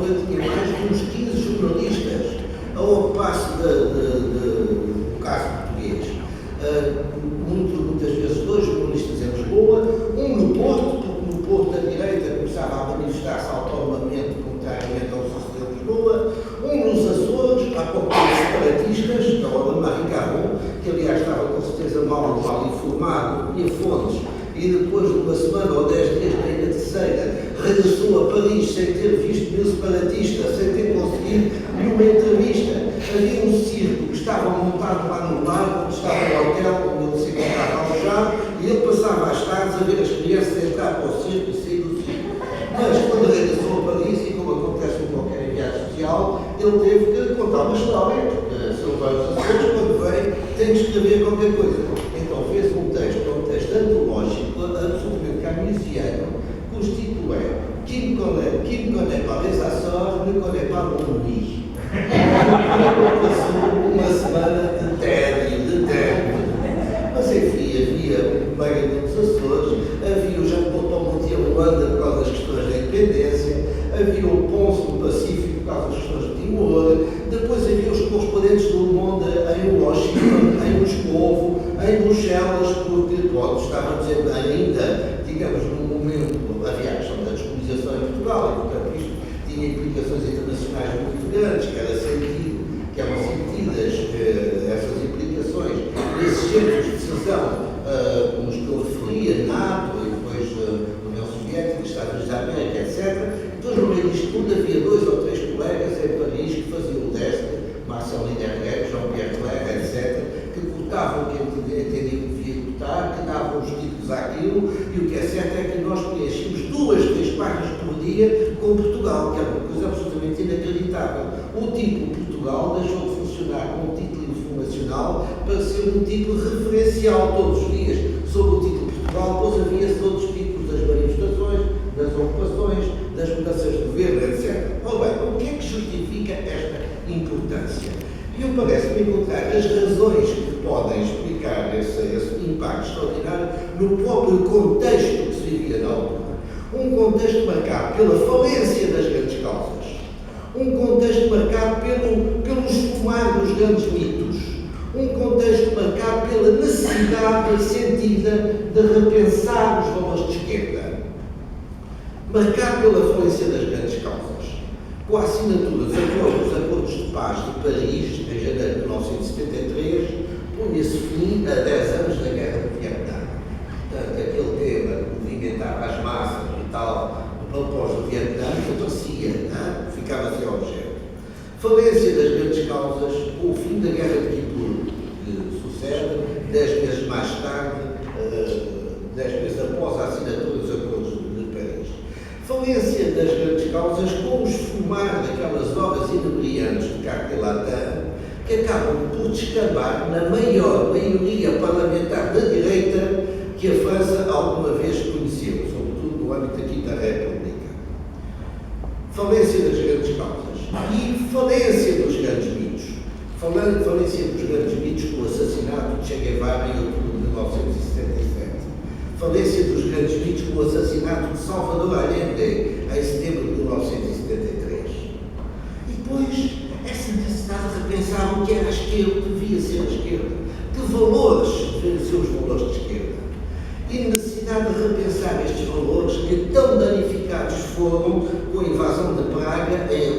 altura tinha mais de uns 15 jornalistas a ocupar-se do caso português. Muitas vezes 2 jornalistas em Lisboa, um no Porto, porque no Porto a direita começava a manifestar-se autonomamente contrariamente ao sucedido de Lisboa, um nos Açores, há pouco separatistas, que é o Alamar Ricardo, que aliás estava com certeza mal informado, tinha fontes, e depois de uma semana ou 10 dias, na terceira, regressou a Paris sem ter visto nenhum separatista, sem ter conseguido nenhuma entrevista. Havia um circo que estava montado lá no lago, onde estava o hotel, onde ele se encontrava alojado, e ele passava às tardes a ver as crianças entrar para o circo e sair do circo. Mas quando regressou a Paris, e como acontece com qualquer enviado social, ele teve que contar uma história, porque se ele vai aos Açores, quando vem, tem que escrever qualquer coisa. Então fez um texto antológico, absolutamente camisiano, cujo título é Qui ne connaît pas les Açores, ne connaît pas mon lit. Passou uma semana de tédio. Mas enfim, havia o Mega dos Açores, havia o Jean-Paul Monti em Luanda por causa das questões da independência, havia o Ponce no Pacífico por causa das questões de Timor, depois havia os correspondentes do mundo em Washington, em Moscou, em Bruxelas, porque estávamos ainda, digamos, num momento, aliás, da descolonização em Portugal, e portanto isto tinha implicações internacionais muito grandes, que eram sentidas essas implicações nesses centros de decisão, como os que eu referia, NATO, e depois União Soviética, Estados Unidos da América, etc. Depois, no meio disto tudo, havia 2 ou 3 colegas em Paris que faziam o deste, Marcel Liderguet, Jean-Pierre Claire, etc., que cortavam o que entendia que devia cortar, que davam os títulos àquilo, e o que é certo é que nós preenchíamos 2, 3 páginas por dia com Portugal, que é uma coisa absolutamente inacreditável. O título Portugal deixou de funcionar como um título informacional para ser um título referencial todos os dias sobre o título Portugal, pois havia-se outros títulos das manifestações, das ocupações, das mudanças de governo, etc. Ora bem, o que é que justifica esta importância? E eu parece-me encontrar as razões que podem explicar esse impacto extraordinário no próprio contexto que se vivia na altura. Um contexto marcado pela falência das grandes causas, um contexto marcado pelo esfumar dos grandes mitos, um contexto marcado pela necessidade sentida de repensar os valores de esquerda, marcado pela falência das grandes causas. Com a assinatura dos acordos de paz de Paris, em janeiro de 1973, punha-se fim a 10 anos da Guerra do Vietnã. Portanto, aquele tema que movimentava as massas e tal, após o Vietnã, aparecia, ficava-se ao objeto. Falência das grandes causas, com o fim da Guerra de Kipur, que sucede 10 meses mais tarde, 10 meses após a assinatura dos acordos de Paris. Falência das grandes causas com o esfumar daquelas obras inebriantes de Cartel Latin, que acabam por descambar na maior maioria parlamentar da direita que a França alguma vez conheceu, sobretudo no âmbito aqui da República. Falência das grandes causas e falência dos grandes mitos. Falência dos grandes mitos com o assassinato de Che Guevara em outubro de 1977. Falência dos grandes mitos com o assassinato de Salvador Allende em setembro de 1973. E depois, essa necessidade de repensar o que era a esquerda, o que devia ser a esquerda, que valores deveriam ser os valores de esquerda. E necessidade de repensar estes valores que tão danificados foram com a invasão de Praga em